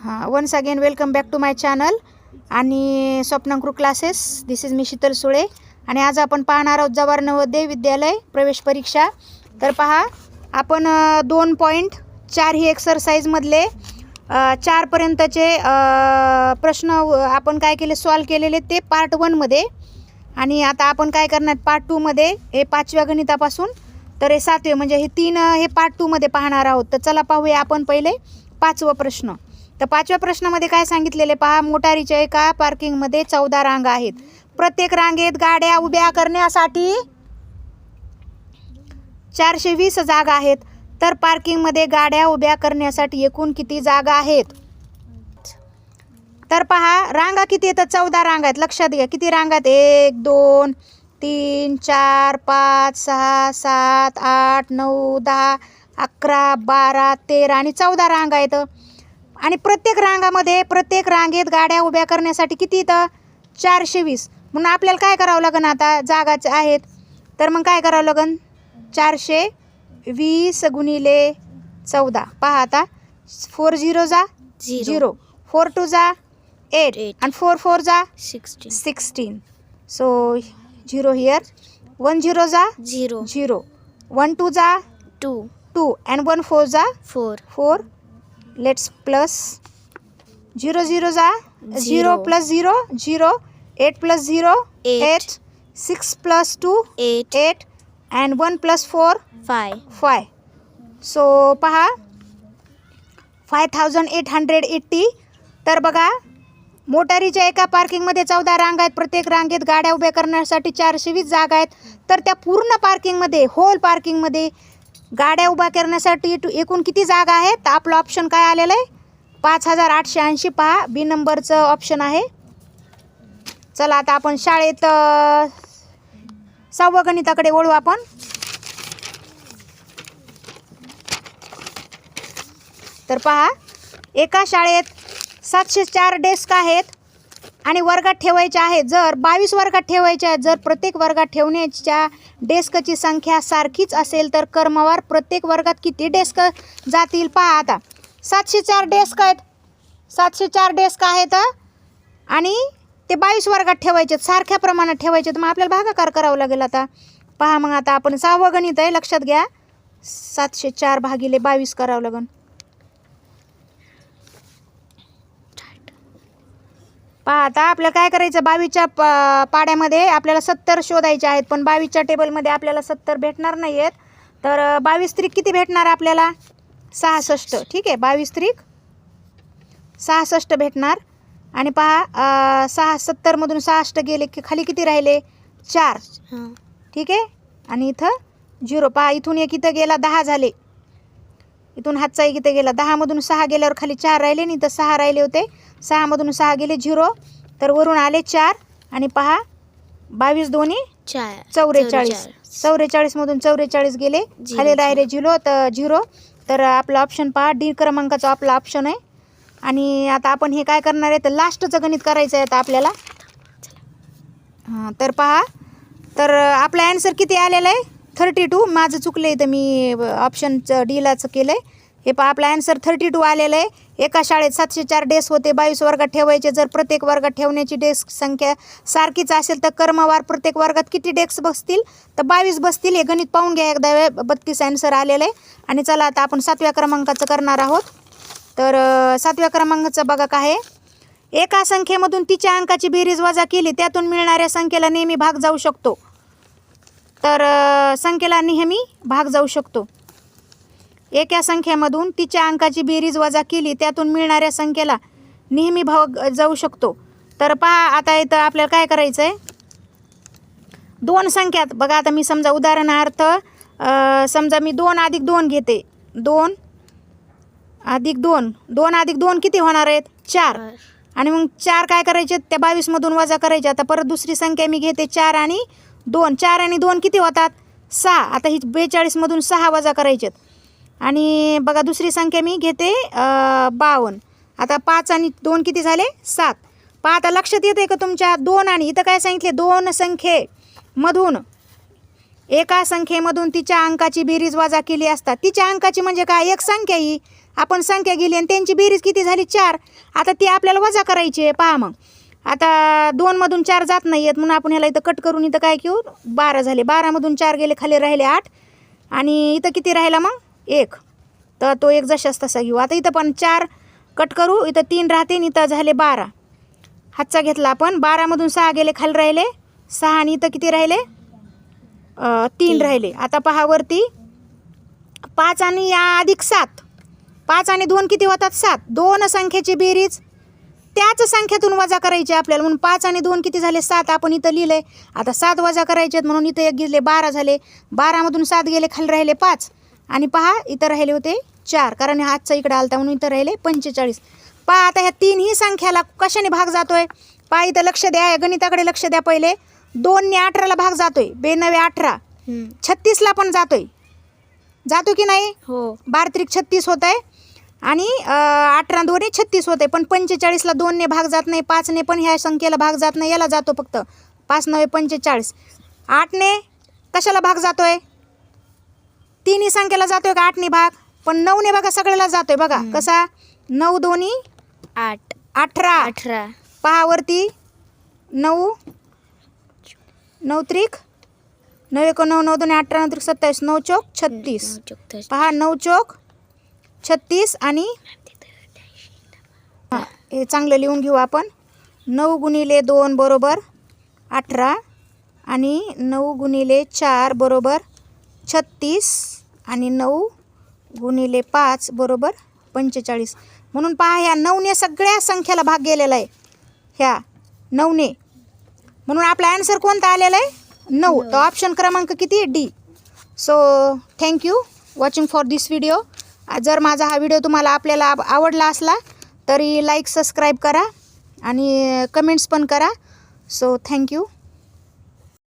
Once again welcome back to my channel आणि स्वप्नांकृ classes. This is me Sheetal Sule आणि आज आपण पाहणार आहोत जवाहर नवोदय विद्यालय प्रवेश परीक्षा. तर पहा, आपण 2.4 ही एक्सरसाइजमधले 4पर्यंतचे प्रश्न आपण काय केले, सॉल्व केलेले ते पार्ट 1मध्ये. आणि आता आपण काय करणार पार्ट 2मध्ये, हे 5व्या गणितापासून तर हे 7वे, म्हणजे हे 3 हे पार्ट 2मध्ये पाहणार आहोत. तर चला पाहूया आपण पहिले 5वा प्रश्न. तर 5व्या प्रश्नामध्ये काय सांगितलेले पहा, मोटारीच्या एका पार्किंगमध्ये 14 रांगा आहेत. प्रत्येक रांगेत गाड्या उभ्या करण्यासाठी 420 जागा आहेत. तर पार्किंगमध्ये गाड्या उभ्या करण्यासाठी एकूण किती जागा आहेत? तर पहा, रांगा किती आहेत? 14 रांगा आहेत. लक्षात घ्या किती रांगा आहेत. 1 2 3 4 5 6 7 8 9 10 11 12 13 आणि 14 रांगा आहेत. आणि प्रत्येक प्रत्येक रांगेत गाड्या उभ्या करण्यासाठी किती येतं? 420. म्हणून आपल्याला काय करावं लागेल, आता जागाच आहेत तर मग काय करावं लागेल, 420 गुणिले 14. पहा आता, 4 0 जा 0, 4 2 जा 8 आणि 4 4 जा 16. So 0 here. 1 0 जा 0 0, 1 2 जा 2 2 and 1 4 जा 4 4. Let's plus 0 0 जा 0 plus 0 0, 8 plus 0 8, 6 plus 2 8 and 1 plus 4 5. So पहा 5880. तर बघा, मोटारीच्या एका पार्किंगमध्ये 14 रांगा आहेत. प्रत्येक रांगेत गाड्या उभ्या करण्यासाठी 420 जागा आहेत. तर त्या पूर्ण पार्किंगमध्ये, होल पार्किंगमध्ये गाड्या उभ्या करण्यासाठी एकूण किती जागा आहेत? तर आपलं ऑप्शन काय आलेलं आहे? 5880. पहा, बी नंबरचं ऑप्शन आहे. चला आता आपण शाळेत 6व्या गणिताकडे वळू आपण. तर पहा, एका शाळेत 704 डेस्क आहेत आणि वर्गात ठेवायचे आहेत. जर 22 वर्गात ठेवायचे आहेत, जर प्रत्येक वर्गात ठेवण्याच्या डेस्कची संख्या सारखीच असेल तर क्रमवार प्रत्येक वर्गात किती डेस्क जातील? पहा आता, 704 डेस्क आहेत. 704 डेस्क आहेत आणि ते 22 वर्गात ठेवायचे, सारख्या प्रमाणात ठेवायचे. तर मग आपल्याला भागाकार करावं लागेल. आता पहा, मग आता आपण 6वं गणित आहे, लक्षात घ्या. 704 भागिले 22 करावं लागेल. पहा आता आपल्याला काय करायचं, 22च्या पाड्यामध्ये आपल्याला 70 शोधायचे आहेत. पण 22च्या टेबलमध्ये आपल्याला 70 भेटणार नाही आहेत. तर 22 त्रिक किती भेटणार आपल्याला? 66. ठीक आहे, 22 त्रिक 66 भेटणार. आणि पहा, 70मधून 66 गेले की खाली किती राहिले? 4. ठीक आहे, आणि इथं 0. पहा, इथून एक इथं गेला, 10 झाले. इथून हातचा एक इथं गेला, 10मधून 6 गेल्यावर खाली 4 राहिले आणि इथं 6 राहिले होते. 6मधून 6 गेले 0, तर वरून आले 4. आणि पहा, 22 दोन्ही 44. 44मधून 44 गेले, खाली राहिले 0, तर 0. तर आपला ऑप्शन पहा, डी क्रमांकाचा आपला ऑप्शन आहे. आणि आता आपण हे काय करणार आहे, तर लास्टचं गणित करायचं आहे आता आपल्याला. तर पहा, तर आपला ॲन्सर किती आलेला आहे? 32. माझं चुकलं आहे, तर मी ऑप्शनचं डीलाच केलं आहे. हे पहा, आपला ॲन्सर 32 आलेलं आहे. एका शाळेत 704 डेस्क होते, 22 वर्गात ठेवायचे. जर प्रत्येक वर्गात ठेवण्याची डेस्क संख्या सारखीच असेल तर क्रमवार प्रत्येक वर्गात किती डेस्क बसतील? तर 22 बसतील. हे गणित पाहून घ्या एकदा वेळ. 32 ॲन्सर आलेलं आहे. आणि चला आता आपण 7व्या क्रमांकाचं करणार आहोत. तर 7व्या क्रमांकाचं बघा काय आहे. एका संख्येमधून तिच्या अंकाची बेरीज वजा केली, त्यातून मिळणाऱ्या संख्येला नेहमी भाग जाऊ शकतो. तर संख्येला नेहमी भाग जाऊ शकतो. एका संख्येमधून तिच्या अंकाची बेरीज वजा केली, त्यातून मिळणाऱ्या संख्येला नेहमी भाग जाऊ शकतो. तर पहा, आता इथं आपल्याला काय करायचं आहे, 2 संख्यात बघा. आता मी समजा उदाहरणार्थ समजा मी 2 अधिक 2 घेते. 2 अधिक 2, 2 अधिक 2 किती होणार आहेत? 4. आणि मग 4 काय करायचे, त्या 22मधून वजा करायचे. आता परत दुसरी संख्या मी घेते, 4 आणि 2. 4 आणि 2 किती होतात? 6. आता ही 42मधून 6 वजा करायचे. आणि बघा दुसरी संख्या मी घेते 52. आता 5 आणि 2 किती झाले? 7. पहा, आता लक्षात येते का तुमच्या? 2 आणि इथं काय सांगितले, 2 संख्येमधून एका संख्येमधून तिच्या अंकाची बेरीज वजा केली असता. तिच्या अंकाची म्हणजे काय? एक संख्या ही. आपण संख्या गेली आणि त्यांची बेरीज किती झाली 4. आता ती आपल्याला वजा करायची आहे. पहा मग आता 2मधून 4 जात नाही आहेत म्हणून आपण ह्याला इथं कट करून इथं काय घेऊ 12 झाले. 12मधून 4 गेले खाली राहिले 8 आणि इथं किती राहिला मग 1. तर तो 1 जशाच तसा घेऊ. आता इथं पण 4 कट करू, इथं 3 राहते आणि इथं झाले 12. हातचा घेतला आपण. 12मधून 6 गेले खाली राहिले 6 आणि इथं किती राहिले 3 राहिले. आता पहा वरती 5 आणि अधिक 7. 5 आणि 2 किती होतात 7. 2 संख्येची बेरीज त्याच संख्येतून वजा करायची आपल्याला म्हणून 5 आणि 2 किती झाले 7. आपण इथं लिहिलंय. आता 7 वजा करायचे आहेत म्हणून इथं 1 गेले 12 झाले. 12मधून 7 गेले खाली राहिले 5 आणि पहा इथं राहिले होते 4 कारण हातचा इकडे आलता म्हणून इथं राहिले 45. पहा आता ह्या तीनही संख्याला कशाने भाग जातोय. पहा इथं लक्ष द्या, गणिताकडे लक्ष द्या. पहिले 2 ने 18ला भाग जातोय. 2 9 18 36ला पण जातोय. जातो की नाही. हो. 12 36 होत आहे आणि 18 2 36 होते. पण 45ला 2 ने भाग जात नाही. 5 ने पण ह्या संख्येला भाग जात नाही. याला जातो फक्त 5 9 45. 8 ने कशाला भाग जातोय. तिन्ही संख्येला जातोय का 8 ने भाग. पण 9 ने बघा सगळ्याला जातोय. बघा कसा 9 2 8 18. पहा वरती 9 9 त्रिक 9 1 9 9 2 18 9 27 9 चौक 36. पहा 9 चौक 36 आणि हे चांगलं लिहून घेऊ आपण. 9 गुणिले 2 बरोबर 18 आणि 9 गुणिले 4 बरोबर 36 आणि 9 गुणिले 5 बरोबर 45. म्हणून पहा ह्या 9ने सगळ्या संख्येला भाग गेलेला आहे. ह्या 9ने म्हणून आपला आन्सर कोणता आलेला आहे 9. तर ऑप्शन क्रमांक किती D. So thank you watching for this video. जर माझा हा व्हिडिओ तुम्हाला आपल्याला आवडला असला तरी लाईक सबस्क्राईब करा आणि कमेंट्स पण करा. So thank you.